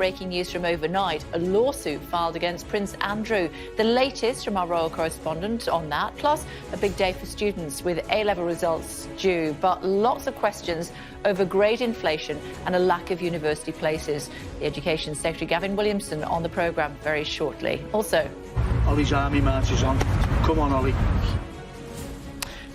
breaking news from overnight, a lawsuit filed against Prince Andrew. The latest from our royal correspondent on that, plus a big day for students with A-level results due, but lots of questions over grade inflation and a lack of university places. The Education Secretary Gavin Williamson on the programme very shortly. Also, Ollie's army march is on. Come on, Ollie.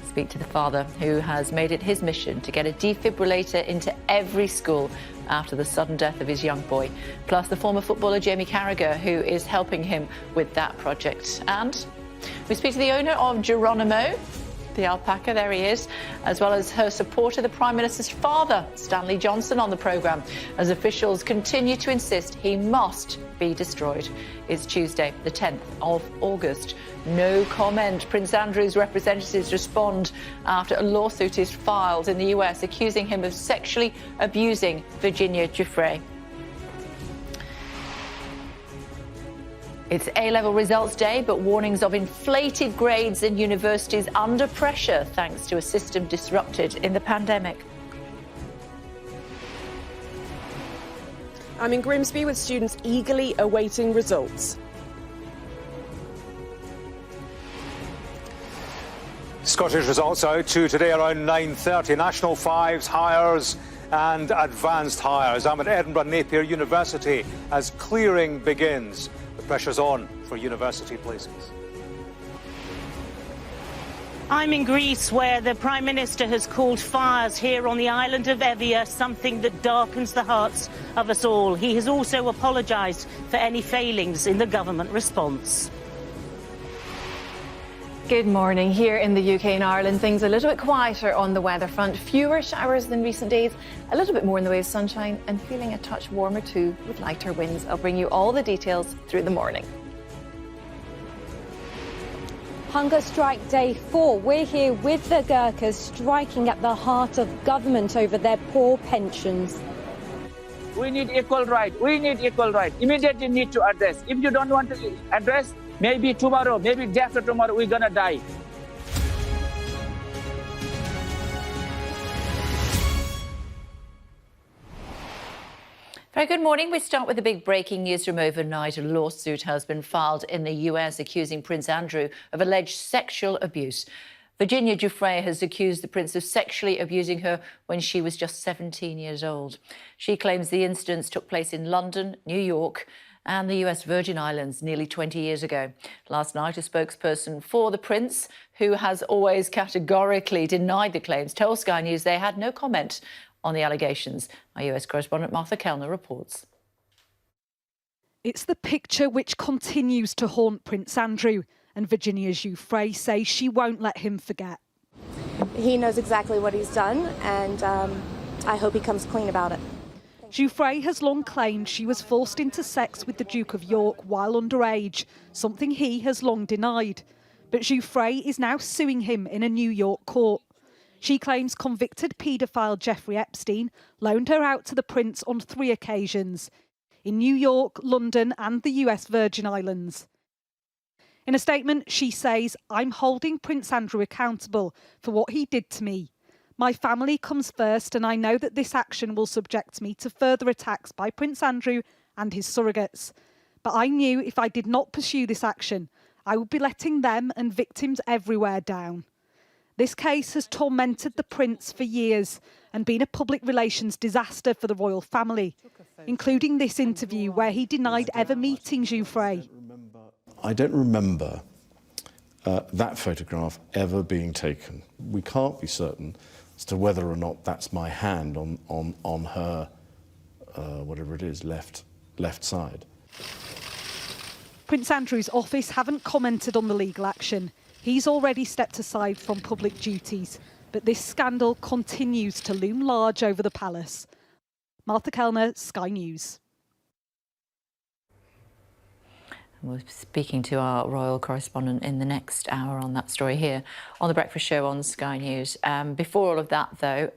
Speak to the father who has made it his mission to get a defibrillator into every school after the sudden death of his young boy. Plus the former footballer Jamie Carragher, who is helping him with that project. And we speak to the owner of Geronimo, the alpaca, there he is, as well as her supporter, the Prime Minister's father, Stanley Johnson, on the programme, as officials continue to insist he must be destroyed. It's Tuesday, the 10th of August. No comment. Prince Andrew's representatives respond after a lawsuit is filed in the US accusing him of sexually abusing Virginia Guiffre. It's A-level results day, but warnings of inflated grades in universities under pressure thanks to a system disrupted in the pandemic. I'm in Grimsby with students eagerly awaiting results. Scottish results out to today around 9:30. National Fives, Hires and Advanced Hires. I'm at Edinburgh Napier University as clearing begins. The pressure's on for university places. I'm in Greece, where the Prime Minister has called fires here on the island of Evia something that darkens the hearts of us all. He has also apologised for any failings in the government response. Good morning. Here in the UK and Ireland, things a little bit quieter on the weather front. Fewer showers than recent days, a little bit more in the way of sunshine, and feeling a touch warmer too with lighter winds. I'll bring you all the details through the morning. Hunger strike day 4. We're here with the Gurkhas striking at the heart of government over their poor pensions. We need equal right. We need equal right. Immediately need to address. If you don't want to address, maybe tomorrow, maybe day after tomorrow, we're going to die. Very good morning. We start with the big breaking news from overnight. A lawsuit has been filed in the US accusing Prince Andrew of alleged sexual abuse. Virginia Guiffre has accused the prince of sexually abusing her when she was just 17 years old. She claims the incidents took place in London, New York and the US Virgin Islands nearly 20 years ago. Last night, a spokesperson for the prince, who has always categorically denied the claims, told Sky News they had no comment on the allegations. Our US correspondent Martha Kellner reports. It's the picture which continues to haunt Prince Andrew, and Virginia Guiffre says she won't let him forget. He knows exactly what he's done, and I hope he comes clean about it. Guiffre has long claimed she was forced into sex with the Duke of York while underage, something he has long denied. But Guiffre is now suing him in a New York court. She claims convicted paedophile Jeffrey Epstein loaned her out to the prince on 3 occasions, in New York, London and the US Virgin Islands. In a statement, she says, "I'm holding Prince Andrew accountable for what he did to me. My family comes first, and I know that this action will subject me to further attacks by Prince Andrew and his surrogates. But I knew if I did not pursue this action, I would be letting them and victims everywhere down." This case has tormented the prince for years and been a public relations disaster for the royal family, including this interview where he denied ever meeting Guiffre. I don't remember that photograph ever being taken. We can't be certain as to whether or not that's my hand on her, whatever it is, left side. Prince Andrew's office haven't commented on the legal action. He's already stepped aside from public duties, but this scandal continues to loom large over the palace. Martha Kellner, Sky News. We're speaking to our royal correspondent in the next hour on that story here on The Breakfast Show on Sky News. Before all of that, though,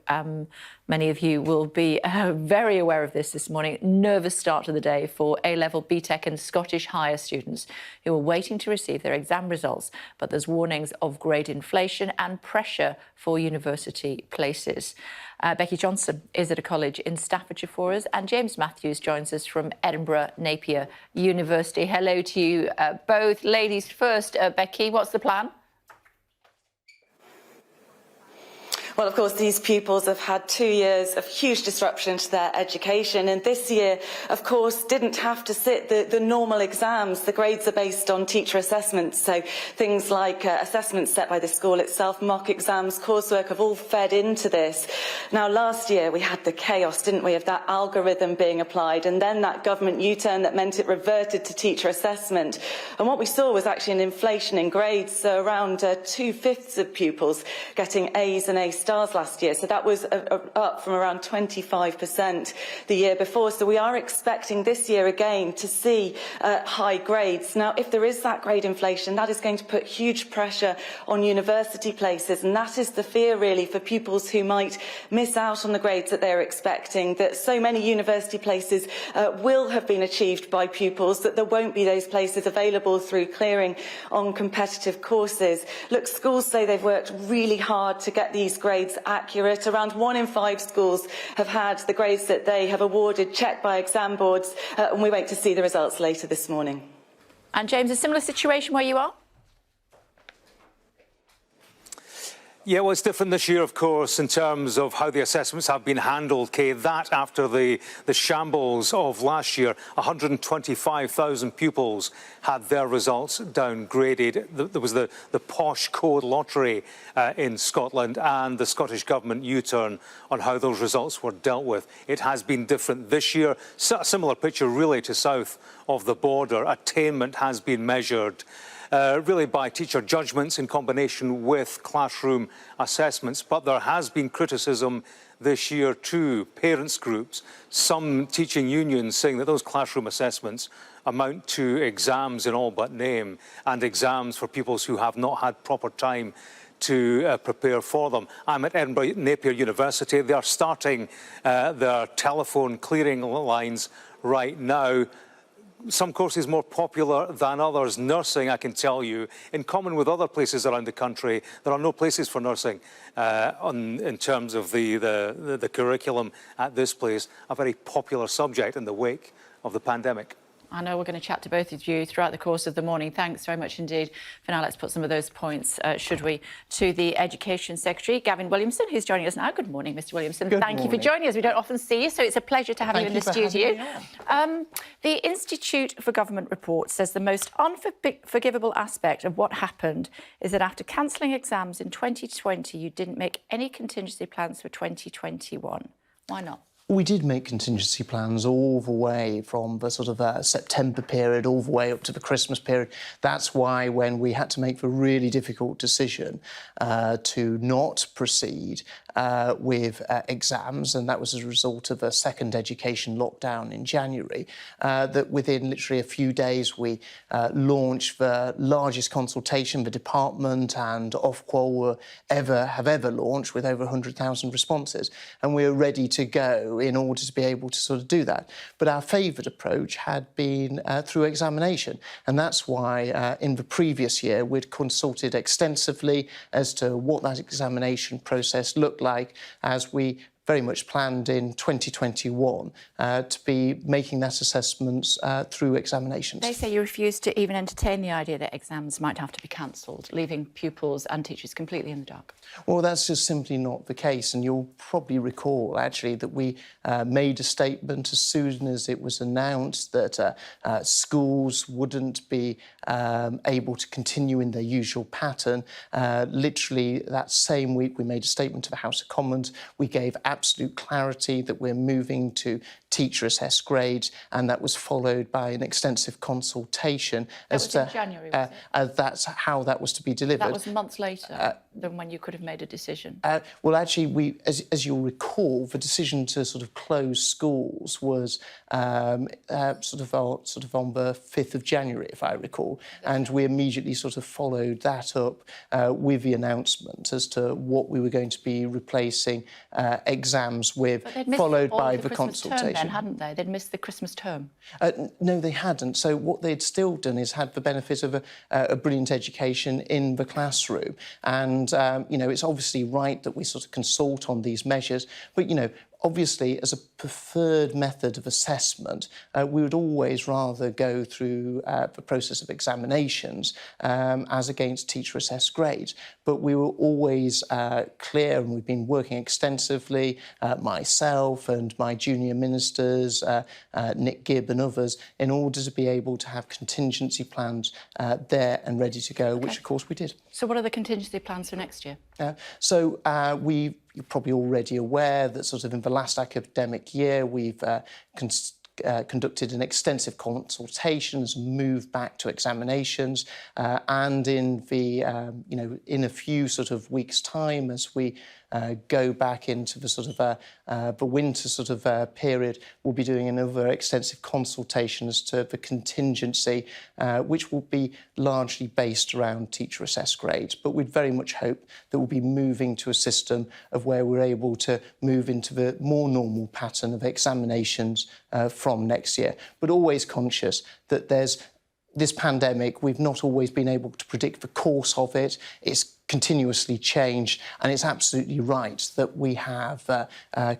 Many of you will be very aware of this morning. Nervous start to the day for A-level, BTEC and Scottish higher students who are waiting to receive their exam results. But there's warnings of grade inflation and pressure for university places. Becky Johnson is at a college in Staffordshire for us, and James Matthews joins us from Edinburgh Napier University. Hello to you both. Ladies first, Becky, what's the plan? Well, of course, these pupils have had 2 years of huge disruption to their education, and this year, of course, didn't have to sit the normal exams. The grades are based on teacher assessments, so things like assessments set by the school itself, mock exams, coursework have all fed into this. Now, last year we had the chaos, didn't we, of that algorithm being applied, and then that government U-turn that meant it reverted to teacher assessment. And what we saw was actually an inflation in grades, so around 2/5 of pupils getting A's and A stars last year, so that was up from around 25% the year before. So we are expecting this year again to see high grades. Now, if there is that grade inflation, that is going to put huge pressure on university places, and that is the fear really for pupils who might miss out on the grades that they're expecting, that so many university places will have been achieved by pupils that there won't be those places available through clearing on competitive courses. Look, schools say they've worked really hard to get these grades accurate. Around 1 in 5 schools have had the grades that they have awarded checked by exam boards, and we wait to see the results later this morning. And James, a similar situation where you are? Yeah, well, it's different this year, of course, in terms of how the assessments have been handled, Kay. That after the shambles of last year, 125,000 pupils had their results downgraded. There was the posh code lottery in Scotland and the Scottish Government U-turn on how those results were dealt with. It has been different this year. A similar picture, really, to south of the border. Attainment has been measured really by teacher judgments in combination with classroom assessments. But there has been criticism this year too, parents' groups, some teaching unions saying that those classroom assessments amount to exams in all but name, and exams for pupils who have not had proper time to prepare for them. I'm at Edinburgh Napier University. They are starting their telephone clearing lines right now. Some courses more popular than others. Nursing, I can tell you, in common with other places around the country, there are no places for nursing in terms of the curriculum at this place. A very popular subject in the wake of the pandemic. I know we're going to chat to both of you throughout the course of the morning. Thanks very much indeed. For now, let's put some of those points, should we, to the Education Secretary, Gavin Williamson, who's joining us now. Good morning, Mr Williamson. Thank you for joining us. We don't often see you, so it's a pleasure to have you in the studio. The Institute for Government Report says the most unforgivable aspect of what happened is that after cancelling exams in 2020, you didn't make any contingency plans for 2021. Why not? We did make contingency plans all the way from the sort of September period all the way up to the Christmas period. That's why when we had to make the really difficult decision to not proceed with exams, and that was as a result of a second education lockdown in January, that within literally a few days we launched the largest consultation the department and Ofqual have ever launched, with over 100,000 responses, and we were ready to go in order to be able to sort of do that. But our favoured approach had been through examination, and that's why in the previous year we'd consulted extensively as to what that examination process looked like, as we very much planned in 2021 to be making that assessment through examinations. They say you refused to even entertain the idea that exams might have to be cancelled, leaving pupils and teachers completely in the dark. Well, that's just simply not the case, and you'll probably recall, actually, that we made a statement as soon as it was announced that schools wouldn't be able to continue in their usual pattern. Literally that same week, we made a statement to the House of Commons. We gave absolute clarity that we're moving to teacher-assessed grades, and that was followed by an extensive consultation as to January, was it? That's how that was to be delivered. That was months later than when you could have made a decision. Well, actually, as you'll recall, the decision to sort of close schools was sort of on the 5th of January, if I recall, and we immediately sort of followed that up with the announcement as to what we were going to be replacing exams with, But they'd missed followed all by of the Christmas consultation. term then, hadn't they? They'd missed the Christmas term. No, they hadn't. So what they'd still done is had the benefit of a brilliant education in the classroom. And, you know, it's obviously right that we sort of consult on these measures. But, you know, obviously, as a preferred method of assessment, we would always rather go through the process of examinations as against teacher-assessed grades. But we were always clear, and we've been working extensively, myself and my junior ministers, Nick Gibb and others, in order to be able to have contingency plans there and ready to go, which, of course, we did. So what are the contingency plans for next year? You're probably already aware that sort of in the last academic year we've conducted an extensive consultations, moved back to examinations, and in the in a few sort of weeks' time, as we go back into the sort of the winter sort of period, we'll be doing another extensive consultation as to the contingency, which will be largely based around teacher-assessed grades. But we'd very much hope that we'll be moving to a system of where we're able to move into the more normal pattern of examinations from next year. But always conscious that there's this pandemic, we've not always been able to predict the course of it. It's continuously changed, and it's absolutely right that we have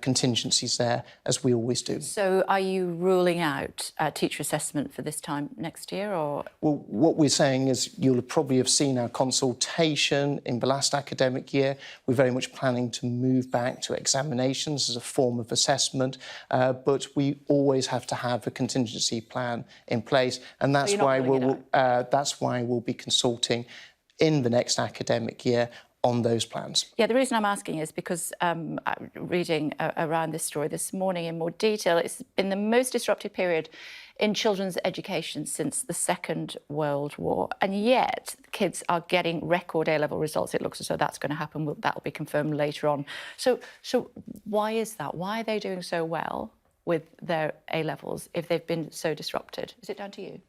contingencies there, as we always do. So are you ruling out teacher assessment for this time next year, or...? Well, what we're saying is you'll probably have seen our consultation in the last academic year. We're very much planning to move back to examinations as a form of assessment, but we always have to have a contingency plan in place, and that's why we'll be consulting in the next academic year on those plans. Yeah, the reason I'm asking is because reading around this story this morning in more detail, it's been the most disruptive period in children's education since the Second World War, and yet kids are getting record A-level results. It looks as though that's going to happen. That'll be confirmed later on. So why is that? Why are they doing so well with their A-levels if they've been so disrupted? Is it down to you?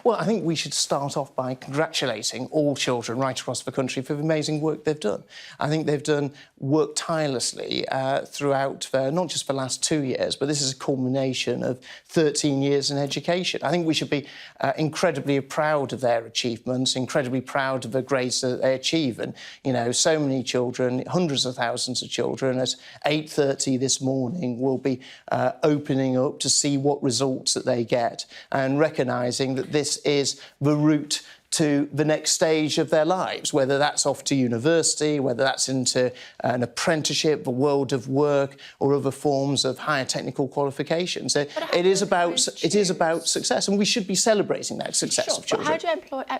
Well, I think we should start off by congratulating all children right across the country for the amazing work they've done. I think they've worked tirelessly throughout not just the last 2 years, but this is a culmination of 13 years in education. I think we should be incredibly proud of their achievements, incredibly proud of the grades that they achieve. And, you know, so many children, hundreds of thousands of children, at 8:30 this morning will be opening up to see what results that they get and recognising that this is the route to the next stage of their lives, whether that's off to university, whether that's into an apprenticeship, the world of work, or other forms of higher technical qualifications. It is about success, and we should be celebrating that success of children.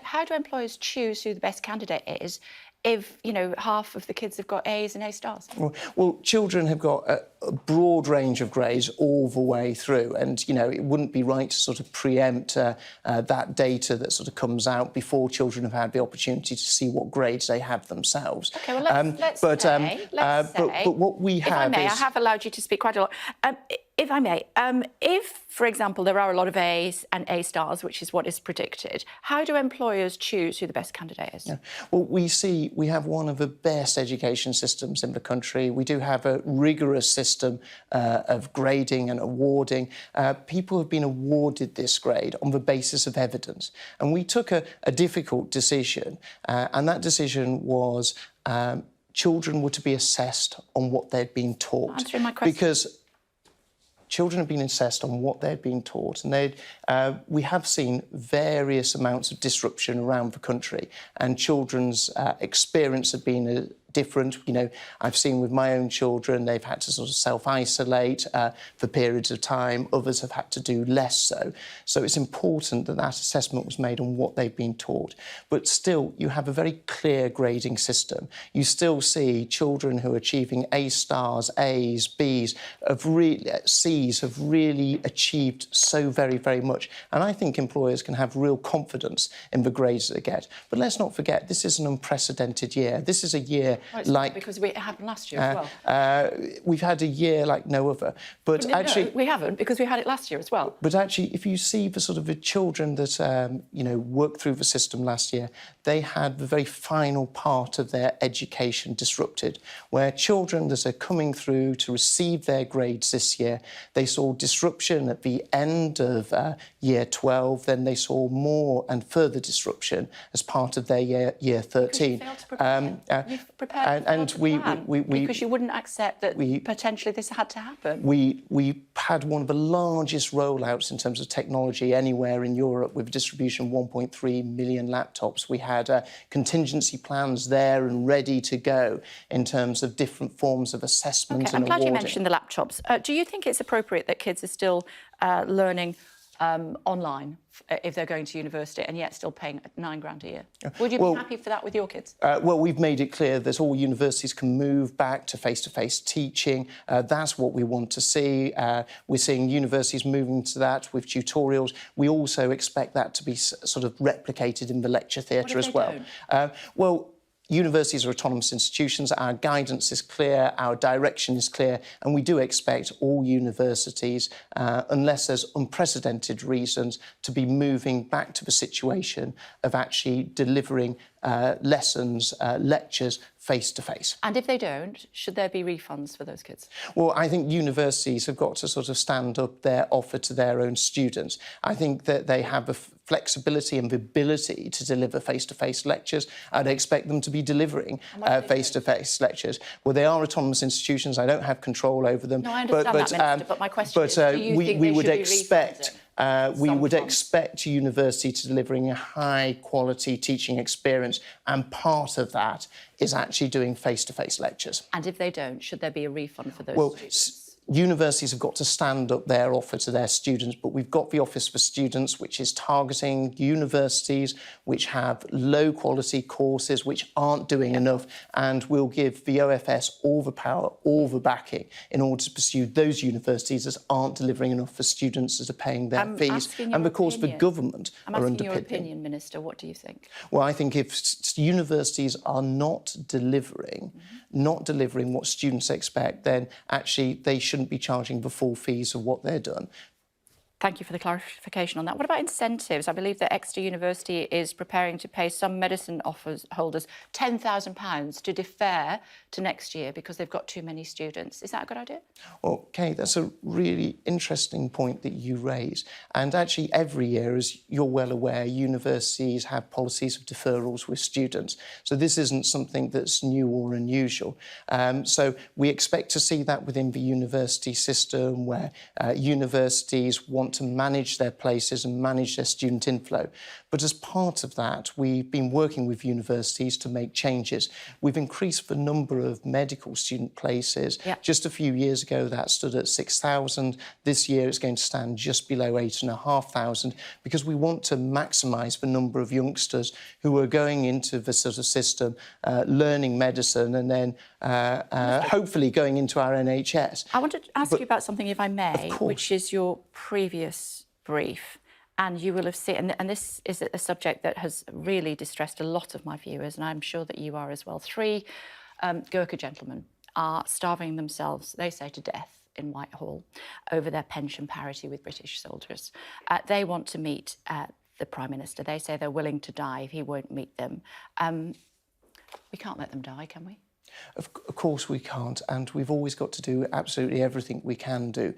How do employers choose who the best candidate is if, you know, half of the kids have got A's and A stars? Well, children have got a broad range of grades all the way through, and, you know, it wouldn't be right to sort of preempt that data that sort of comes out before children have had the opportunity to see what grades they have themselves. OK, well, let's say... But what we have I have allowed you to speak quite a lot. If I may, if, for example, there are a lot of A's and A stars, which is what is predicted, how do employers choose who the best candidate is? Yeah. Well, we have one of the best education systems in the country. We do have a rigorous system of grading and awarding. People have been awarded this grade on the basis of evidence. And we took a difficult decision, and that decision was children were to be assessed on what they'd been taught. Answering my question. Because children have been assessed on what they've been taught, and we have seen various amounts of disruption around the country, and children's experience of being different. You know, I've seen with my own children, they've had to sort of self-isolate for periods of time. Others have had to do less so. So it's important that that assessment was made on what they've been taught. But still, you have a very clear grading system. You still see children who are achieving A stars, A's, B's, C's have really achieved so very, very much. And I think employers can have real confidence in the grades that they get. But let's not forget, this is an unprecedented year. This is a year Right, because it happened last year as well. We've had a year like no other. But actually... No, we haven't, because we had it last year as well. But actually, if you see the sort of the children that, worked through the system last year, they had the very final part of their education disrupted, where children that are coming through to receive their grades this year, they saw disruption at the end of year 12, then they saw more and further disruption as part of their year 13. You failed to prepare. You've prepared because you wouldn't accept that potentially this had to happen. We had one of the largest rollouts in terms of technology anywhere in Europe, with distribution of 1.3 million laptops. We had contingency plans there and ready to go in terms of different forms of assessment and I'm glad awarding. you mentioned the laptops. Do you think it's appropriate that kids are still learning online if they're going to university and yet still paying £9,000 a year? Would you be happy for that with your kids? Well, we've made it clear that all universities can move back to face-to-face teaching. That's what we want to see. We're seeing universities moving to that with tutorials. We also expect that to be sort of replicated in the lecture theatre as well. Universities are autonomous institutions. Our guidance is clear, our direction is clear, and we do expect all universities, unless there's unprecedented reasons, to be moving back to the situation of actually delivering lessons, lectures, face-to-face. And if they don't, should there be refunds for those kids? Well, I think universities have got to sort of stand up their offer to their own students. I think that they have the flexibility and the ability to deliver face-to-face lectures. I'd expect them to be delivering face-to-face lectures. Well, they are autonomous institutions. I don't have control over them. No, I understand that, Minister, but my question is, do you think they should be refunded? We would expect a university to delivering a high-quality teaching experience, and part of that is actually doing face-to-face lectures. And if they don't, should there be a refund for those students? Universities have got to stand up their offer to their students, but we've got the Office for Students, which is targeting universities which have low-quality courses, which aren't doing enough, and we'll give the OFS all the power, all the backing, in order to pursue those universities that aren't delivering enough for students that are paying their fees. And, of course, the government are underpinning. I'm asking your opinion, Minister. What do you think? Well, I think if universities are not delivering what students expect, then actually they shouldn't be charging the full fees of what they're done. Thank you for the clarification on that. What about incentives? I believe that Exeter University is preparing to pay some medicine holders £10,000 to defer to next year because they've got too many students. Is that a good idea? Well, Kay, that's a really interesting point that you raise. And actually, every year, as you're well aware, universities have policies of deferrals with students. So this isn't something that's new or unusual. So we expect to see that within the university system, where universities want to manage their places and manage their student inflow. But as part of that, we've been working with universities to make changes. We've increased the number of medical student places. Just a few years ago, that stood at 6,000. This year, it's going to stand just below 8,500, because we want to maximise the number of youngsters who are going into the sort of system, learning medicine, and then hopefully going into our NHS. I want to ask you about something, if I may, which is your previous brief. And you will have seen, and this is a subject that has really distressed a lot of my viewers, and I'm sure that you are as well. 3 Gurkha gentlemen are starving themselves, they say, to death in Whitehall over their pension parity with British soldiers. They want to meet the Prime Minister. They say they're willing to die if he won't meet them. We can't let them die, can we? Of course we can't, and we've always got to do absolutely everything we can do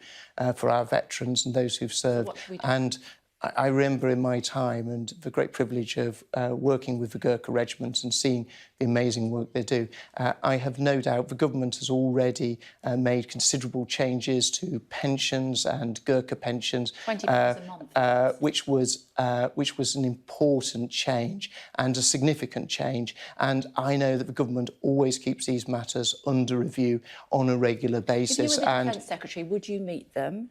for our veterans and those who've served. And I remember in my time and the great privilege of working with the Gurkha regiments and seeing the amazing work they do. I have no doubt the government has already made considerable changes to pensions and Gurkha pensions, £20 a month, which was an important change and a significant change. And I know that the government always keeps these matters under review on a regular basis. If you were the Defence Secretary, would you meet them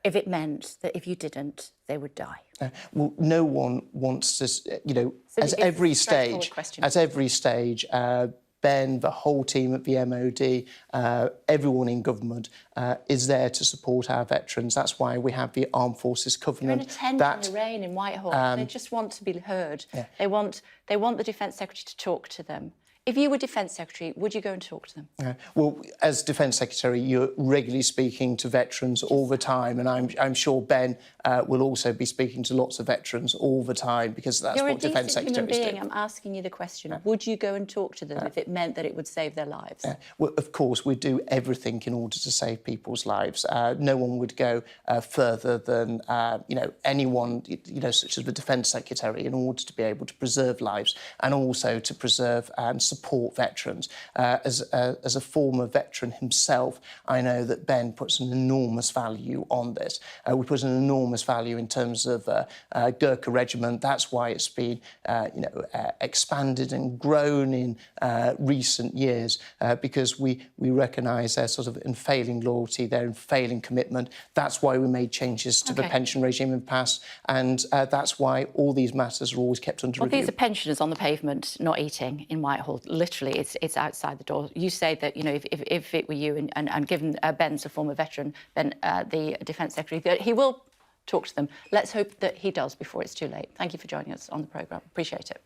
if it meant that if you didn't, they would die? Well, no one wants to, so at every stage, Ben, the whole team at the MOD, everyone in government is there to support our veterans. That's why we have the Armed Forces Covenant. They're in a tent in the rain in Whitehall. They just want to be heard. They want the Defence Secretary to talk to them. If you were Defence Secretary, would you go and talk to them? Well, as Defence Secretary, you're regularly speaking to veterans all the time, and I'm sure Ben will also be speaking to lots of veterans all the time, because that's what Defence Secretaries do. I'm asking you the question. Would you go and talk to them if it meant that it would save their lives? Well, of course, we do everything in order to save people's lives. No one would go further than anyone, such as the Defence Secretary, in order to be able to preserve lives and also to preserve and support veterans. As a former veteran himself, I know that Ben puts an enormous value on this. We put an enormous value in terms of Gurkha Regiment. That's why it's been, expanded and grown in recent years, because we recognise their sort of unfailing loyalty, their unfailing commitment. That's why we made changes to the pension regime in the past, and that's why all these matters are always kept under review. These are pensioners on the pavement not eating in Whitehall. Literally, it's outside the door. You say that, if it were you, and given Ben's a former veteran, then the Defence Secretary, that he will talk to them. Let's hope that he does before it's too late. Thank you for joining us on the programme. Appreciate it.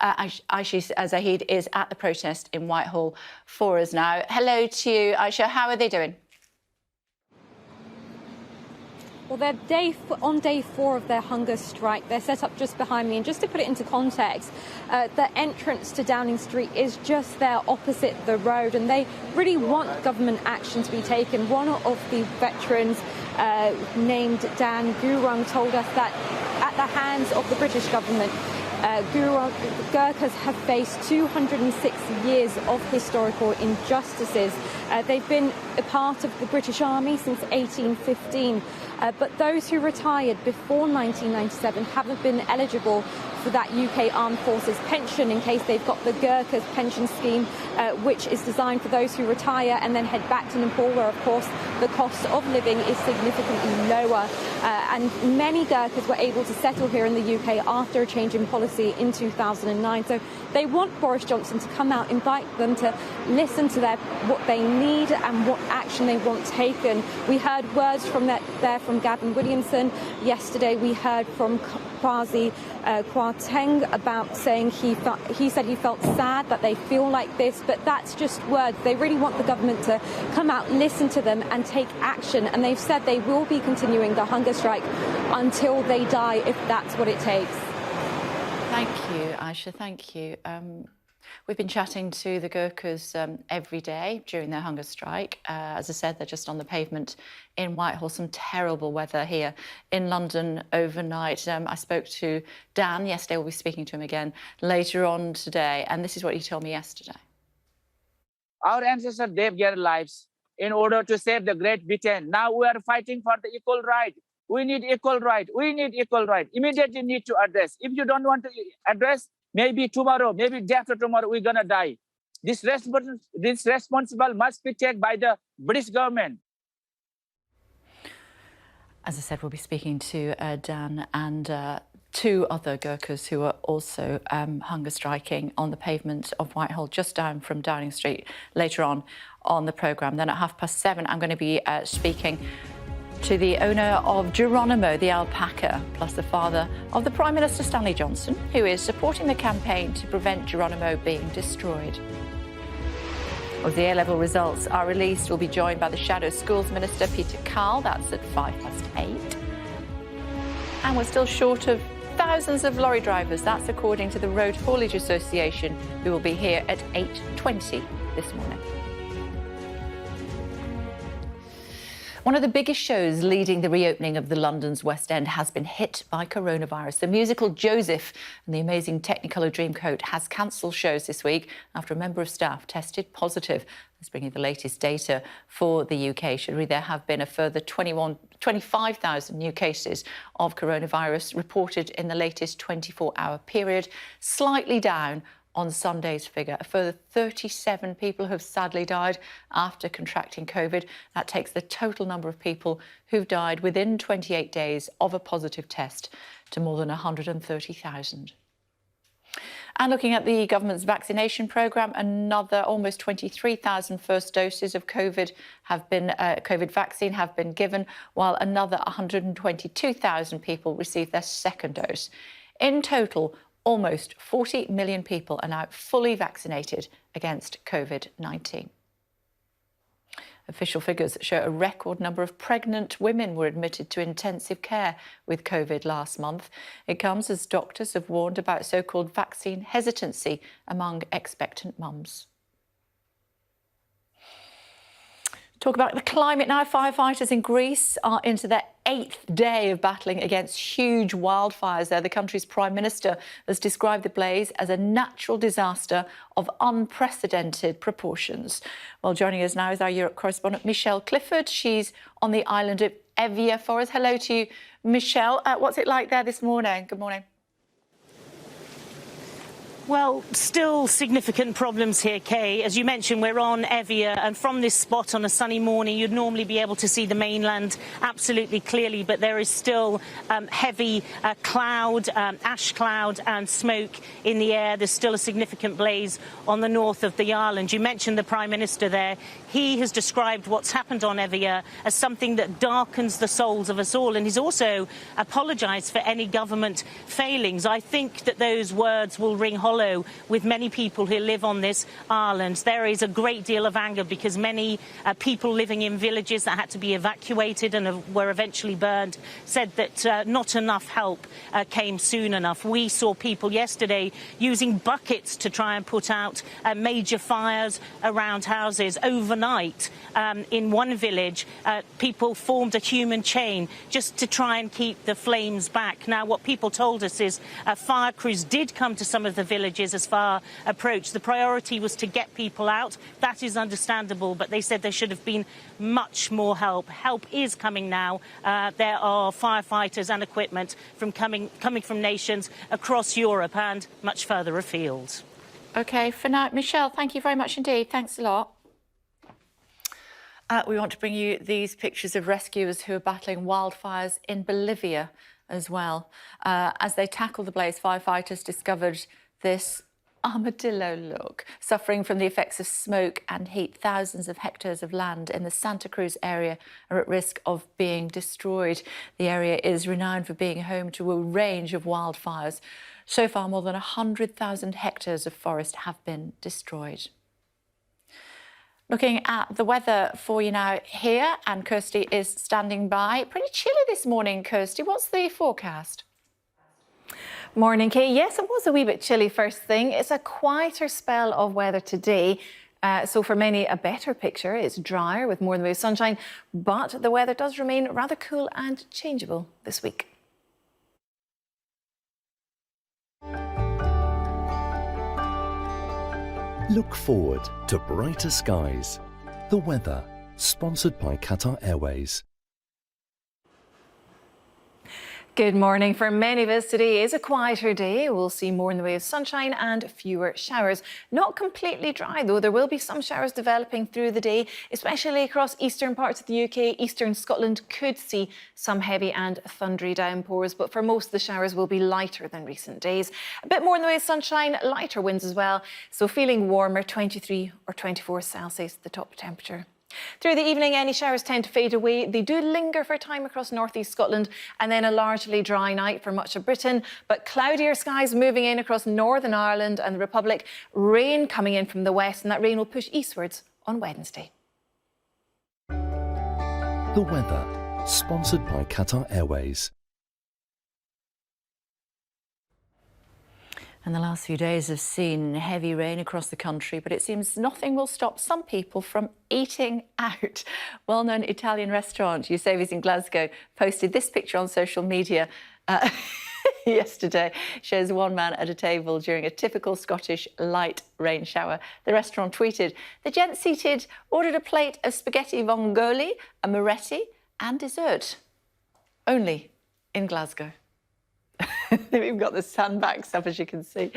Aisha Zahid is at the protest in Whitehall for us now. Hello to you, Aisha. How are they doing? Well, they're on day 4 of their hunger strike. They're set up just behind me. And just to put it into context, the entrance to Downing Street is just there opposite the road. And they really want government action to be taken. One of the veterans named Dan Gurung told us that at the hands of the British government, Gurkhas have faced 206 years of historical injustices. They've been a part of the British Army since 1815, but those who retired before 1997 haven't been eligible for that UK Armed Forces pension, in case they've got the Gurkhas pension scheme, which is designed for those who retire and then head back to Nepal, where, of course, the cost of living is significantly lower. And many Gurkhas were able to settle here in the UK after a change in policy in 2009. So they want Boris Johnson to come out, invite them to listen to what they need and what action they want taken. We heard words from Gavin Williamson. Yesterday we heard from Kwasi Kwarteng about saying he said he felt sad that they feel like this, but that's just words. They really want the government to come out, listen to them and take action, and they've said they will be continuing the hunger strike until they die, if that's what it takes. Thank you, Aisha, thank you. We've been chatting to the Gurkhas every day during their hunger strike. As I said, they're just on the pavement in Whitehall. Some terrible weather here in London overnight. I spoke to Dan yesterday. We'll be speaking to him again later on today. And this is what he told me yesterday. Our ancestors gave their lives in order to save the Great Britain. Now we are fighting for the equal right. We need equal right. We need equal right. Immediately need to address. If you don't want to address, maybe tomorrow, maybe day after tomorrow, we're going to die. This responsible must be taken by the British government. As I said, we'll be speaking to Dan and 2 other Gurkhas who are also hunger striking on the pavement of Whitehall, just down from Downing Street, later on the programme. Then at 7:30, I'm going to be speaking to the owner of Geronimo, the alpaca, plus the father of the Prime Minister, Stanley Johnson, who is supporting the campaign to prevent Geronimo being destroyed. As the A-level results are released, we'll be joined by the Shadow Schools Minister, Peter Carl. That's at 8:05. And we're still short of thousands of lorry drivers. That's according to the Road Haulage Association, who will be here at 8:20 this morning. One of the biggest shows leading the reopening of the London's West End has been hit by coronavirus. The musical Joseph and the amazing Technicolor Dreamcoat has cancelled shows this week after a member of staff tested positive. Let's bring you the latest data for the UK. Shall there have been a further 25,000 new cases of coronavirus reported in the latest 24-hour period, slightly down on Sunday's figure. A further 37 people have sadly died after contracting COVID. That takes the total number of people who've died within 28 days of a positive test to more than 130,000. And looking at the government's vaccination programme, another almost 23,000 first doses of COVID vaccine have been given, while another 122,000 people received their second dose. In total, Almost 40 million people are now fully vaccinated against COVID-19. Official figures show a record number of pregnant women were admitted to intensive care with COVID last month. It comes as doctors have warned about so-called vaccine hesitancy among expectant mums. Talk about the climate now. Firefighters in Greece are into their 8th day of battling against huge wildfires there. The country's Prime Minister has described the blaze as a natural disaster of unprecedented proportions. Well, joining us now is our Europe correspondent, Michelle Clifford. She's on the island of Evia for us. Hello to you, Michelle. What's it like there this morning? Good morning. Well, still significant problems here, Kay. As you mentioned, we're on Evia, and from this spot on a sunny morning, you'd normally be able to see the mainland absolutely clearly, but there is still heavy cloud, ash cloud and smoke in the air. There's still a significant blaze on the north of the island. You mentioned the Prime Minister there. He has described what's happened on Evia as something that darkens the souls of us all, and he's also apologised for any government failings. I think that those words will ring hollow with many people who live on this island. There is a great deal of anger because many people living in villages that had to be evacuated and were eventually burned said that not enough help came soon enough. We saw people yesterday using buckets to try and put out major fires around houses. Overnight, in one village, people formed a human chain just to try and keep the flames back. Now, what people told us is fire crews did come to some of the villages as fire approached. The priority was to get people out. That is understandable, but they said there should have been much more help. Help is coming now. There are firefighters and equipment coming from nations across Europe and much further afield. OK, for now, Michelle, thank you very much indeed. Thanks a lot. We want to bring you these pictures of rescuers who are battling wildfires in Bolivia as well. As they tackle the blaze, firefighters discovered this armadillo look. Suffering from the effects of smoke and heat, thousands of hectares of land in the Santa Cruz area are at risk of being destroyed. The area is renowned for being home to a range of wildfires. So far, more than 100,000 hectares of forest have been destroyed. Looking at the weather for you now here, and Kirsty is standing by. Pretty chilly this morning, Kirsty. What's the forecast? Morning, Kay. Yes, it was a wee bit chilly first thing. It's a quieter spell of weather today. So for many, a better picture. It's drier with more than the sunshine, but the weather does remain rather cool and changeable this week. Look forward to brighter skies. The weather, sponsored by Qatar Airways. Good morning. For many of us, today is a quieter day. We'll see more in the way of sunshine and fewer showers. Not completely dry, though. There will be some showers developing through the day, especially across eastern parts of the UK. Eastern Scotland could see some heavy and thundery downpours, but for most, the showers will be lighter than recent days. A bit more in the way of sunshine, lighter winds as well. So feeling warmer, 23 or 24 Celsius, the top temperature. Through the evening, any showers tend to fade away. They do linger for a time across northeast Scotland, and then a largely dry night for much of Britain. But cloudier skies moving in across Northern Ireland and the Republic. Rain coming in from the west, and that rain will push eastwards on Wednesday. The weather, sponsored by Qatar Airways. And the last few days have seen heavy rain across the country, but it seems nothing will stop some people from eating out. Well-known Italian restaurant Eusebius in Glasgow posted this picture on social media yesterday. Shows one man at a table during a typical Scottish light rain shower. The restaurant tweeted, "The gent seated ordered a plate of spaghetti vongole, a moretti and dessert. Only in Glasgow." They've even got the sandbags up, as you can see.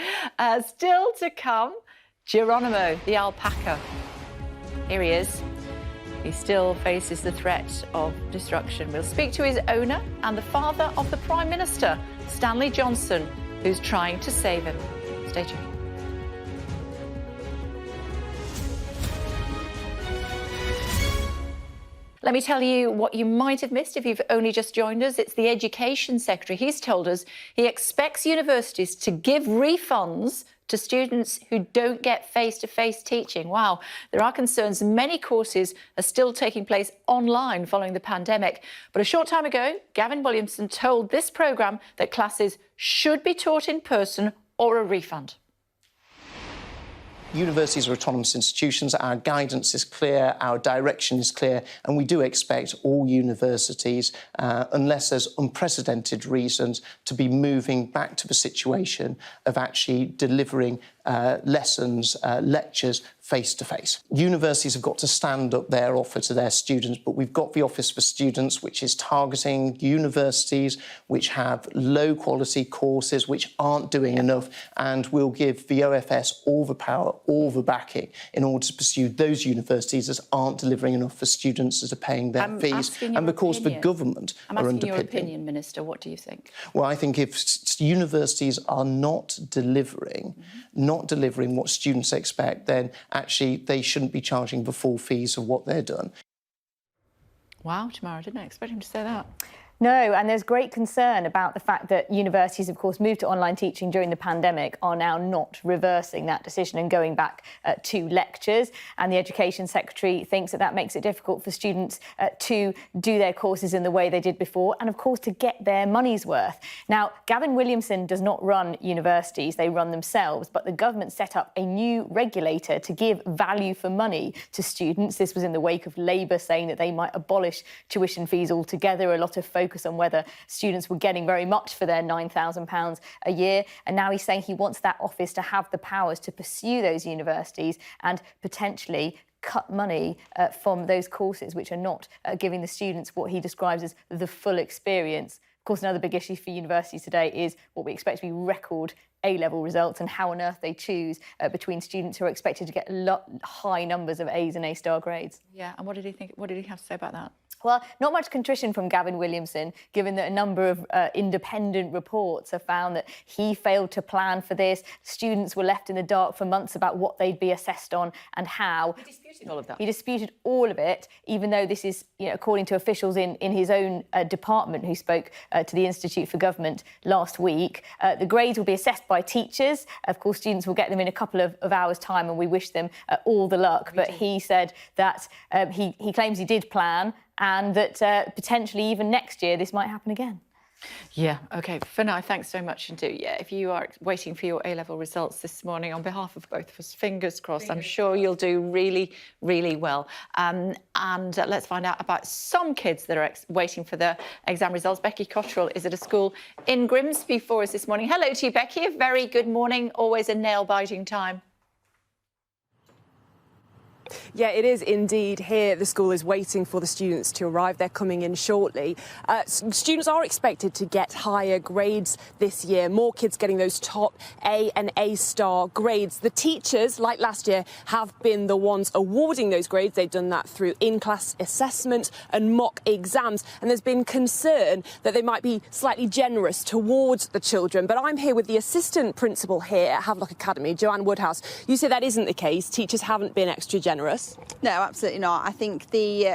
Still to come, Geronimo, the alpaca. Here he is. He still faces the threat of destruction. We'll speak to his owner and the father of the Prime Minister, Stanley Johnson, who's trying to save him. Stay tuned. Let me tell you what you might have missed if you've only just joined us. It's the Education Secretary. He's told us he expects universities to give refunds to students who don't get face-to-face teaching. Wow, there are concerns many courses are still taking place online following the pandemic. But a short time ago, Gavin Williamson told this programme that classes should be taught in person or a refund. Universities are autonomous institutions. Our guidance is clear, our direction is clear, and we do expect all universities, unless there's unprecedented reasons, to be moving back to the situation of actually delivering lessons, lectures, face-to-face. Universities have got to stand up their offer to their students, but we've got the Office for Students, which is targeting universities which have low-quality courses, which aren't doing enough, and we'll give the OFS all the power, all the backing in order to pursue those universities that aren't delivering enough for students that are paying their fees. And of course, the government are underpinning. I'm asking your opinion, Minister. What do you think? Well, I think if universities are not delivering what students expect, then actually they shouldn't be charging the full fees of what they're done. Wow, Tamara, I didn't expect him to say that. No, and there's great concern about the fact that universities, of course, moved to online teaching during the pandemic, are now not reversing that decision and going back to lectures. And the Education Secretary thinks that that makes it difficult for students to do their courses in the way they did before and, of course, to get their money's worth. Now, Gavin Williamson does not run universities, they run themselves, but the government set up a new regulator to give value for money to students. This was in the wake of Labour saying that they might abolish tuition fees altogether, a lot of focus on whether students were getting very much for their £9,000 a year. And now he's saying he wants that office to have the powers to pursue those universities and potentially cut money from those courses which are not giving the students what he describes as the full experience. Of course, another big issue for universities today is what we expect to be record A-level results and how on earth they choose between students who are expected to get high numbers of A's and A-star grades. Yeah, and what did he think? What did he have to say about that? Well, not much contrition from Gavin Williamson, given that a number of independent reports have found that he failed to plan for this. Students were left in the dark for months about what they'd be assessed on and how. He disputed all of that. He disputed all of it, even though this is, according to officials in his own department who spoke to the Institute for Government last week. The grades will be assessed by teachers. Of course, students will get them in a couple of hours' time, and we wish them all the luck. But he said that he claims he did plan, and that potentially even next year this might happen again. Yeah, OK. For now, thanks so much indeed. Yeah, if you are waiting for your A-level results this morning, on behalf of both of us, fingers crossed, I'm sure you'll do really, really well. And let's find out about some kids that are waiting for their exam results. Becky Cottrell is at a school in Grimsby for us this morning. Hello to you, Becky. A very good morning. Always a nail-biting time. Yeah, it is indeed. Here, the school is waiting for the students to arrive. They're coming in shortly. Students are expected to get higher grades this year. More kids getting those top A and A-star grades. The teachers, like last year, have been the ones awarding those grades. They've done that through in-class assessment and mock exams. And there's been concern that they might be slightly generous towards the children. But I'm here with the assistant principal here at Havelock Academy, Joanne Woodhouse. You say that isn't the case. Teachers haven't been extra generous. No, absolutely not. I think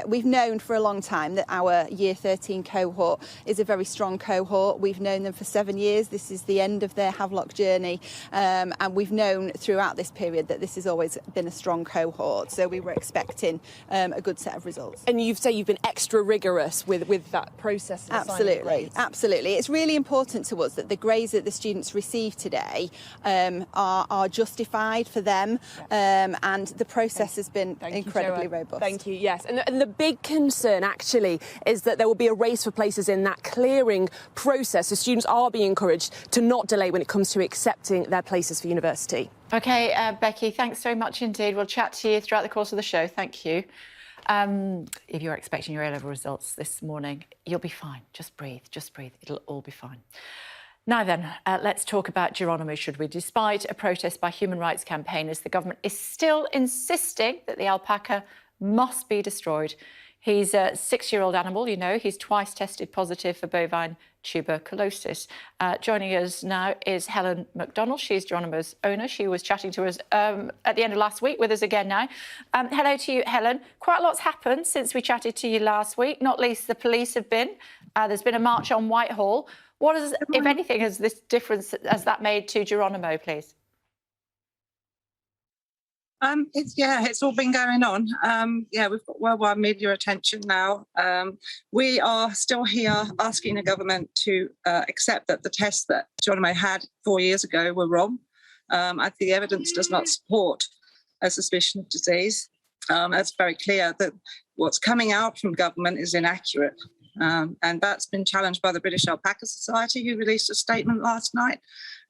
we've known for a long time that our Year 13 cohort is a very strong cohort. We've known them for 7 years. This is the end of their Havelock journey. And we've known throughout this period that this has always been a strong cohort. So we were expecting a good set of results. And you've said you've been extra rigorous with that process of Absolutely, absolutely. It's really important to us that the grades that the students receive today are justified for them, and the process has been incredibly robust. Thank you, yes. And the big concern, actually, is that there will be a race for places in that clearing process. So students are being encouraged to not delay when it comes to accepting their places for university. OK, Becky, thanks very much indeed. We'll chat to you throughout the course of the show. Thank you. If you're expecting your A-level results this morning, you'll be fine. Just breathe, just breathe. It'll all be fine. Now then, let's talk about Geronimo, should we? Despite a protest by human rights campaigners, the government is still insisting that the alpaca must be destroyed. He's a 6-year-old animal, you know. He's twice tested positive for bovine tuberculosis. Joining us now is Helen McDonald. She's Geronimo's owner. She was chatting to us at the end of last week, with us again now. Hello to you, Helen. Quite a lot's happened since we chatted to you last week, not least the police have been. There's been a march on Whitehall. What is, if anything, has this difference has that made to Geronimo, please? It's all been going on. We've got worldwide media attention now. We are still here asking the government to accept that the tests that Geronimo had 4 years ago were wrong. I think the evidence does not support a suspicion of disease. It's very clear that what's coming out from government is inaccurate. And that's been challenged by the British Alpaca Society, who released a statement last night.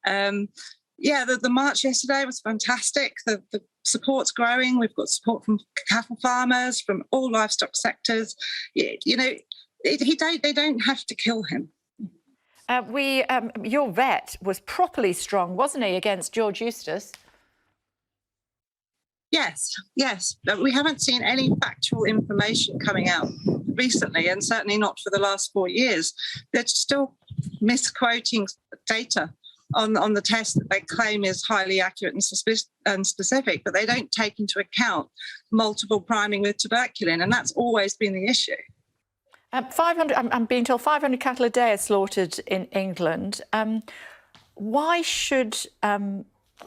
The march yesterday was fantastic. The support's growing. We've got support from cattle farmers, from all livestock sectors. They don't have to kill him. Your vet was properly strong, wasn't he, against George Eustace? Yes. But we haven't seen any factual information coming out recently, and certainly not for the last 4 years. They're still misquoting data on the test that they claim is highly accurate and specific, but they don't take into account multiple priming with tuberculin, and that's always been the issue. 500. I'm being told 500 cattle a day are slaughtered in England. Why should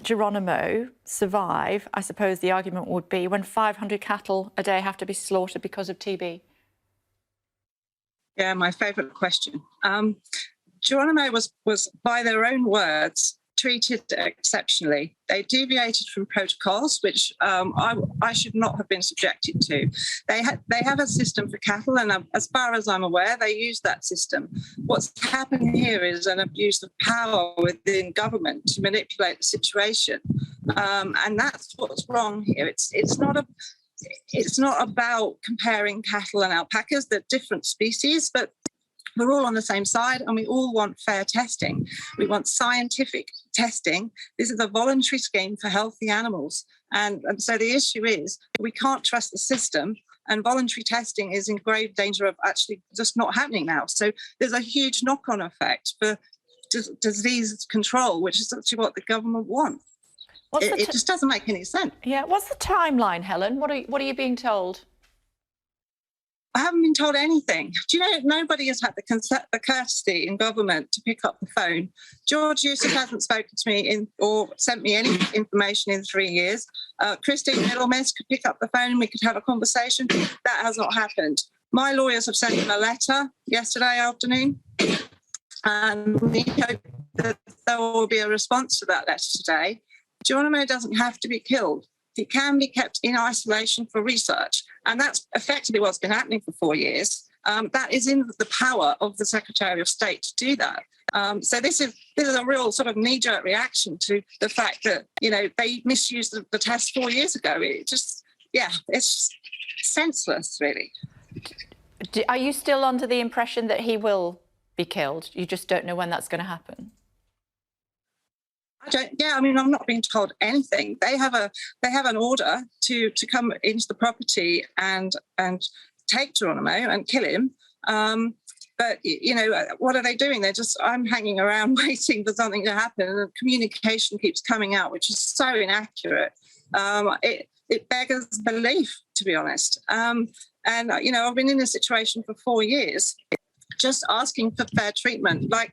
Geronimo survive? I suppose the argument would be when 500 cattle a day have to be slaughtered because of TB. Yeah, my favourite question. Geronimo was, by their own words, treated exceptionally. They deviated from protocols, which I should not have been subjected to. They have a system for cattle, and as far as I'm aware, they use that system. What's happened here is an abuse of power within government to manipulate the situation, and that's what's wrong here. It's not about comparing cattle and alpacas. They're different species, but we're all on the same side, and we all want fair testing. We want scientific testing. This is a voluntary scheme for healthy animals. And so the issue is we can't trust the system, and voluntary testing is in grave danger of actually just not happening now. So there's a huge knock-on effect for disease control, which is actually what the government wants. It just doesn't make any sense. Yeah, what's the timeline, Helen? What are you being told? I haven't been told anything. Do you know, nobody has had the courtesy in government to pick up the phone. George Eustace hasn't spoken to me or sent me any information in 3 years. Christine Middlemiss could pick up the phone and we could have a conversation. That has not happened. My lawyers have sent him a letter yesterday afternoon, and we hope that there will be a response to that letter today. Geronimo doesn't have to be killed. He can be kept in isolation for research. And that's effectively what's been happening for 4 years. That is in the power of the Secretary of State to do that. So this is a real sort of knee-jerk reaction to the fact that, they misused the test 4 years ago. It's senseless, really. Are you still under the impression that he will be killed? You just don't know when that's going to happen? I'm not being told anything. They have an order to come into the property and take Geronimo and kill him. But what are they doing? I'm hanging around waiting for something to happen, and communication keeps coming out, which is so inaccurate. It beggars belief, to be honest. I've been in this situation for 4 years, just asking for fair treatment, like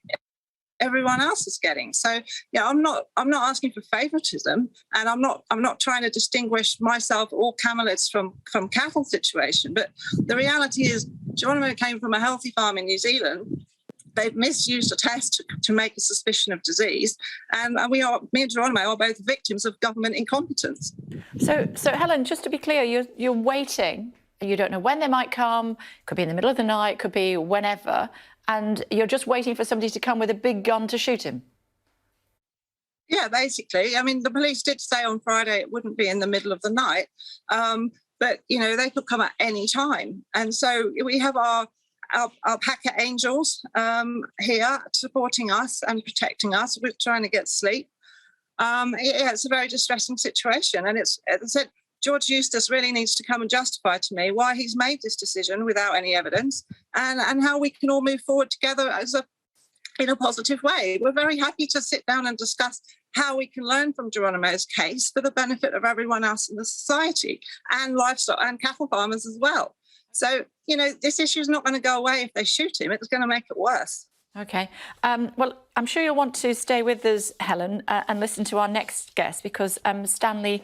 everyone else is getting. So I'm not asking for favoritism, and I'm not trying to distinguish myself or camelids from cattle situation. But the reality is Geronimo came from a healthy farm in New Zealand. They've misused a test to make a suspicion of disease, and me and Geronimo are both victims of government incompetence. So Helen, just to be clear, you're waiting. You don't know when they might come. Could be in the middle of the night. Could be whenever. And you're just waiting for somebody to come with a big gun to shoot him? Yeah, basically. I mean, the police did say on Friday it wouldn't be in the middle of the night, but, they could come at any time. And so we have our alpaca angels here supporting us and protecting us. We're trying to get sleep. It's a very distressing situation. And it's, as I said, George Eustace really needs to come and justify to me why he's made this decision without any evidence, and how we can all move forward together in a positive way. We're very happy to sit down and discuss how we can learn from Geronimo's case for the benefit of everyone else in the society, and livestock and cattle farmers as well. So, this issue is not going to go away if they shoot him. It's going to make it worse. OK. Well, I'm sure you'll want to stay with us, Helen, and listen to our next guest, because Stanley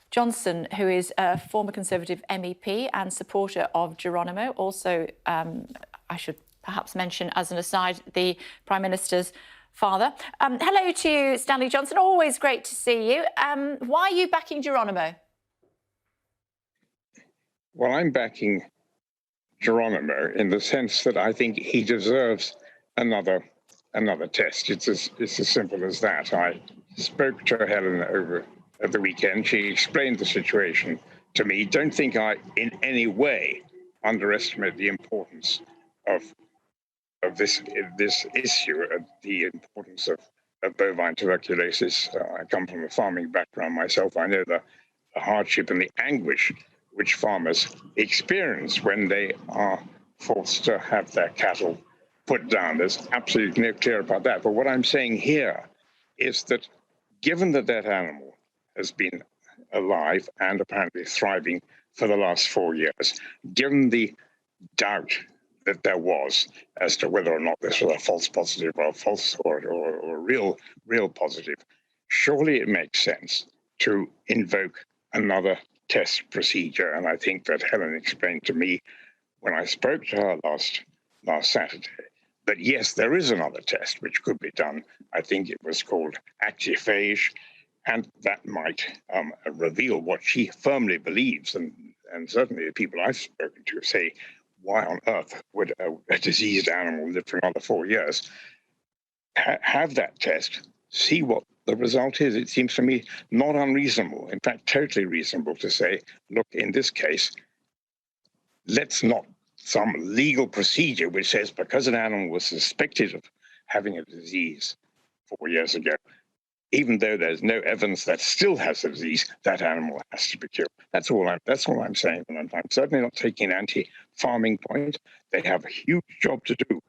Johnson, who is a former Conservative MEP and supporter of Geronimo, also, I should perhaps mention as an aside, the Prime Minister's father. Hello to you, Stanley Johnson. Always great to see you. Why are you backing Geronimo? Well, I'm backing Geronimo in the sense that I think he deserves another test. It's as simple as that. I spoke to Helen over at the weekend. She explained the situation to me. Don't think I in any way underestimate the importance of this issue, the importance of bovine tuberculosis. I come from a farming background myself. I know the hardship and the anguish which farmers experience when they are forced to have their cattle put down. There's absolutely no clear about that. But what I'm saying here is that given that animal has been alive and apparently thriving for the last 4 years, given the doubt that there was as to whether or not this was a false positive or a false or real positive, surely it makes sense to invoke another test procedure. And I think that Helen explained to me when I spoke to her last Saturday that yes, there is another test which could be done. I think it was called actiphage, and that might reveal what she firmly believes. And certainly the people I've spoken to say, why on earth would a diseased animal live for another 4 years? Have that test, see what the result is. It seems to me not unreasonable, in fact, totally reasonable to say, look, in this case, let's not some legal procedure which says because an animal was suspected of having a disease 4 years ago, even though there's no evidence that still has the disease, that animal has to be killed. That's all I'm saying. And I'm certainly not taking an anti-farming point. They have a huge job to do.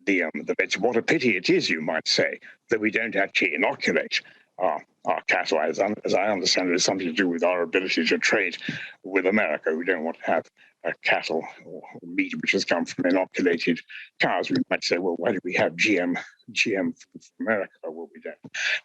The vets, what a pity it is, you might say, that we don't actually inoculate our cattle. As I understand it, it's something to do with our ability to trade with America. We don't want to have cattle or meat which has come from inoculated cows. We might say, well, why do we have GM from America? Well, we don't.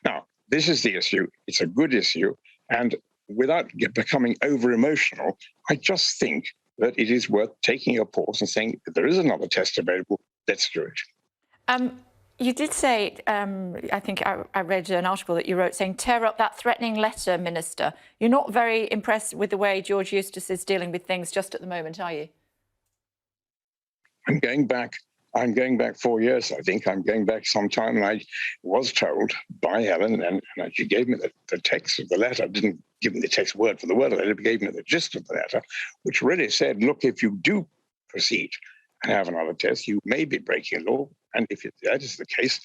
Now, this is the issue. It's a good issue. And without becoming over-emotional, I just think that it is worth taking a pause and saying, if there is another test available, let's do it. You did say, I think I read an article that you wrote saying, tear up that threatening letter, Minister. You're not very impressed with the way George Eustace is dealing with things just at the moment, are you? I'm going back 4 years, I think. I'm going back some time, and I was told by Helen, and she gave me the text of the letter. Didn't give me the text word for the word of the letter, but gave me the gist of the letter, which really said, look, if you do proceed and have another test, you may be breaking law. And if that is the case,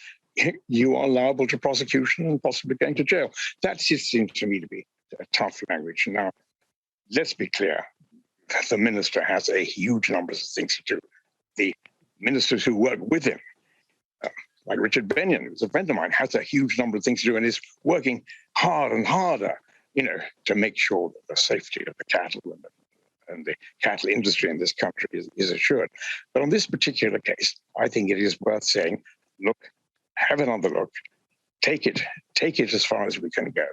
you are liable to prosecution and possibly going to jail. That just seems to me to be a tough language. Now, let's be clear. The minister has a huge number of things to do. The ministers who work with him, like Richard Benyon, who's a friend of mine, has a huge number of things to do and is working hard and harder, to make sure that the safety of the cattle and the cattle industry in this country is assured. But on this particular case, I think it is worth saying, look, have another look, take it as far as we can go,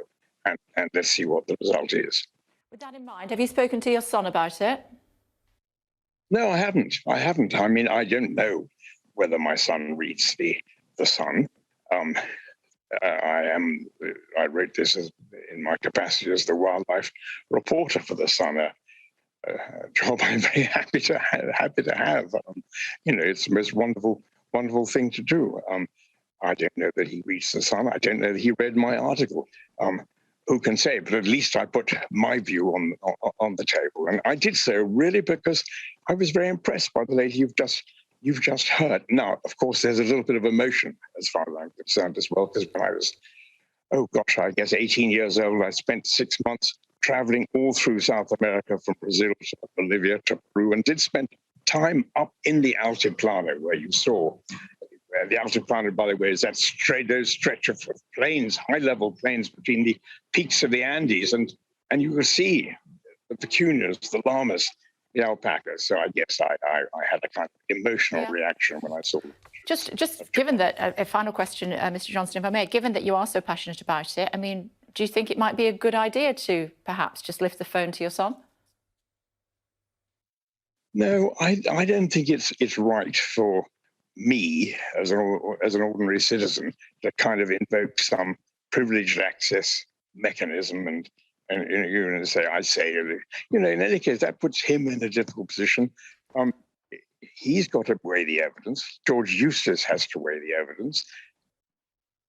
and let's see what the result is. With that in mind, have you spoken to your son about it? No, I haven't. I mean, I don't know whether my son reads the Sun. I wrote this in my capacity as the wildlife reporter for the Sun, a job I'm very happy to have. It's the most wonderful thing to do. I don't know that he reads the Sun. I don't know that he read my article. Who can say? But at least I put my view on the table, and I did so really because I was very impressed by the lady you've just heard. Now, of course, there's a little bit of emotion as far as I'm concerned as well, because when I was, I guess 18 years old, I spent 6 months traveling all through South America, from Brazil to Bolivia to Peru, and did spend time up in the Altiplano, where you saw the Altiplano, by the way, is that those stretch of plains, high-level plains between the peaks of the Andes, and you will see the vicuñas, the llamas, the alpacas. So I guess I had a kind of emotional reaction when I saw them. Just given that, a final question, Mr. Johnson, if I may, given that you are so passionate about it, I mean, do you think it might be a good idea to perhaps just lift the phone to your son? No, I don't think it's right for me as an ordinary citizen to kind of invoke some privileged access mechanism and say, in any case, that puts him in a difficult position. He's got to weigh the evidence. George Eustace has to weigh the evidence.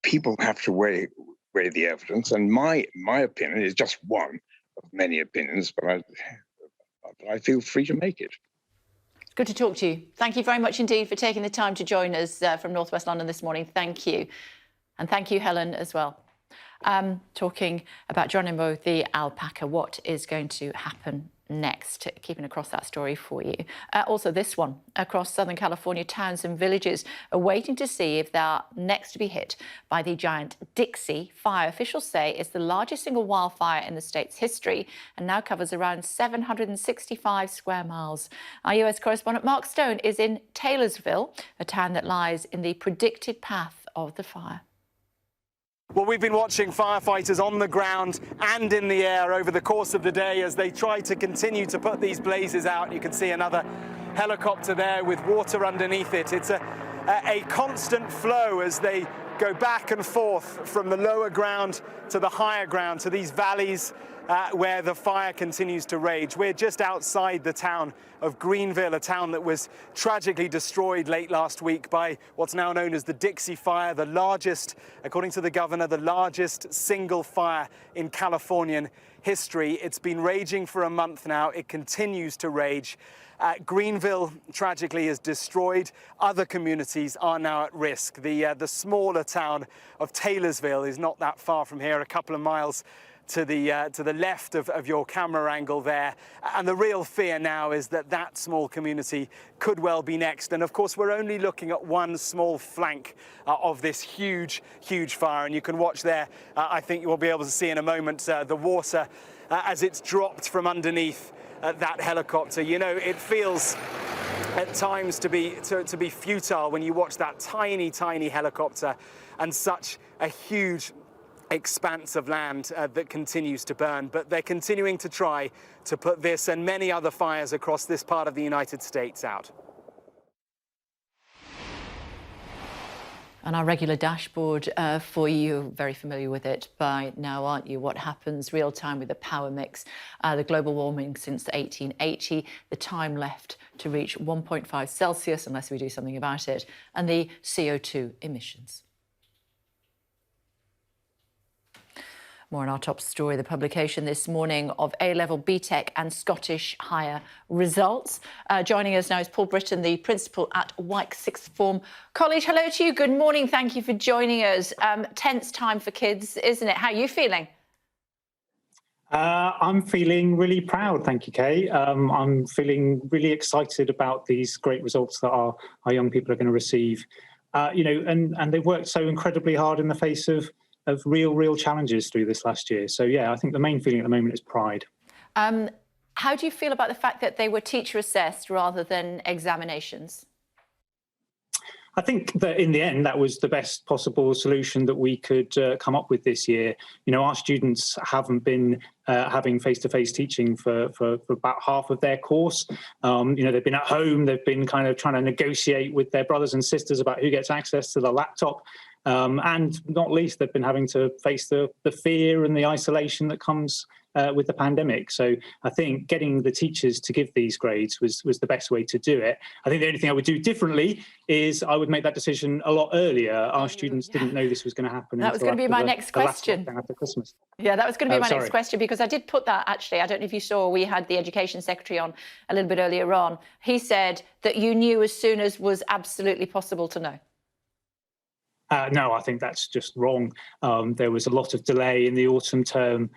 People have to weigh the evidence, and my opinion is just one of many opinions, but I feel free to make it. Good to talk to you. Thank you very much indeed for taking the time to join us from North West London this morning. Thank you. And thank you, Helen, as well. Talking about Geronimo the alpaca, what is going to happen next? Keeping across that story for you. Also this one, across Southern California, towns and villages are waiting to see if they are next to be hit by the giant Dixie fire. Officials say it's the largest single wildfire in the state's history and now covers around 765 square miles. Our US correspondent Mark Stone is in Taylorsville, a town that lies in the predicted path of the fire. Well, we've been watching firefighters on the ground and in the air over the course of the day as they try to continue to put these blazes out. You can see another helicopter there with water underneath it. It's a constant flow as they go back and forth from the lower ground to the higher ground, to these valleys where the fire continues to rage. We're just outside the town of Greenville, a town that was tragically destroyed late last week by what's now known as the Dixie Fire, the largest, according to the governor, the largest single fire in Californian history. It's been raging for a month now. It continues to rage. Greenville, tragically, is destroyed. Other communities are now at risk. The smaller town of Taylorsville is not that far from here, a couple of miles to the left of your camera angle there. And the real fear now is that that small community could well be next. And of course, we're only looking at one small flank of this huge, huge fire. And you can watch there, I think you will be able to see in a moment, the water as it's dropped from underneath that helicopter. You know, it feels at times to be futile when you watch that tiny, tiny helicopter and such a huge expanse of land that continues to burn. But they're continuing to try to put this and many other fires across this part of the United States out. And our regular dashboard for you, very familiar with it by now, aren't you? What happens real time with the power mix, the global warming since 1880, the time left to reach 1.5 Celsius unless we do something about it, and the CO2 emissions. More on our top story, the publication this morning of A-level BTEC and Scottish higher results. Joining us now is Paul Britton, the principal at Wyke Sixth Form College. Hello to you. Good morning. Thank you for joining us. Tense time for kids, isn't it? How are you feeling? I'm feeling really proud, thank you, Kay. I'm feeling really excited about these great results that our young people are going to receive. You know, and they've worked so incredibly hard in the face of real challenges through this last year. So, yeah, I think the main feeling at the moment is pride. How do you feel about the fact that they were teacher assessed rather than examinations? I think that in the end, that was the best possible solution that we could come up with this year. You know, our students haven't been having face-to-face teaching for about half of their course. You know, they've been at home, they've been kind of trying to negotiate with their brothers and sisters about who gets access to the laptop. And not least, they've been having to face the fear and the isolation that comes with the pandemic. So I think getting the teachers to give these grades was the best way to do it. I think the only thing I would do differently is I would make that decision a lot earlier. Our students didn't know this was going to happen. That was going to be my next question. After Christmas. Yeah, that was going to be my next question, because I did put that, actually, I don't know if you saw, we had the Education Secretary on a little bit earlier on. He said that you knew as soon as was absolutely possible to know. No, I think that's just wrong. There was a lot of delay in the autumn term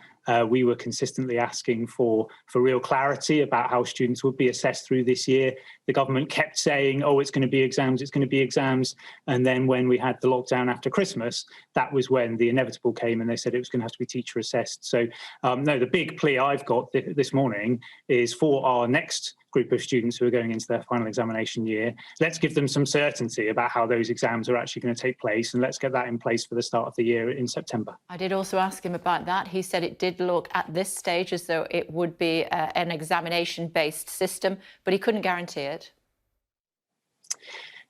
we were consistently asking for real clarity about how students would be assessed through this year. The government kept saying, oh, it's going to be exams, it's going to be exams. And then when we had the lockdown after Christmas, that was when the inevitable came and they said it was going to have to be teacher assessed. So no, the big plea I've got this morning is for our next group of students who are going into their final examination year, let's give them some certainty about how those exams are actually going to take place, and let's get that in place for the start of the year in September. I did also ask him about that. He said it did look at this stage as though it would be an examination-based system, but he couldn't guarantee it.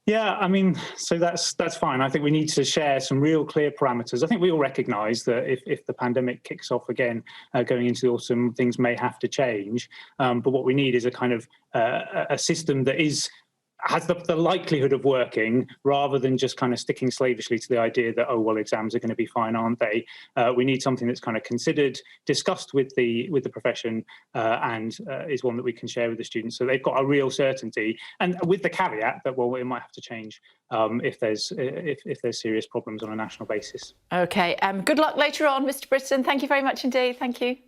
Yeah, I mean, so that's fine. I think we need to share some real clear parameters. I think we all recognise that if the pandemic kicks off again going into the autumn, things may have to change. But what we need is a kind of a system that has the likelihood of working, rather than just kind of sticking slavishly to the idea that, oh, well, exams are going to be fine, aren't they? We need something that's kind of considered, discussed with the profession, and is one that we can share with the students, so they've got a real certainty, and with the caveat that, well, it might have to change if there's serious problems on a national basis. OK, good luck later on, Mr. Britton. Thank you very much indeed. Thank you.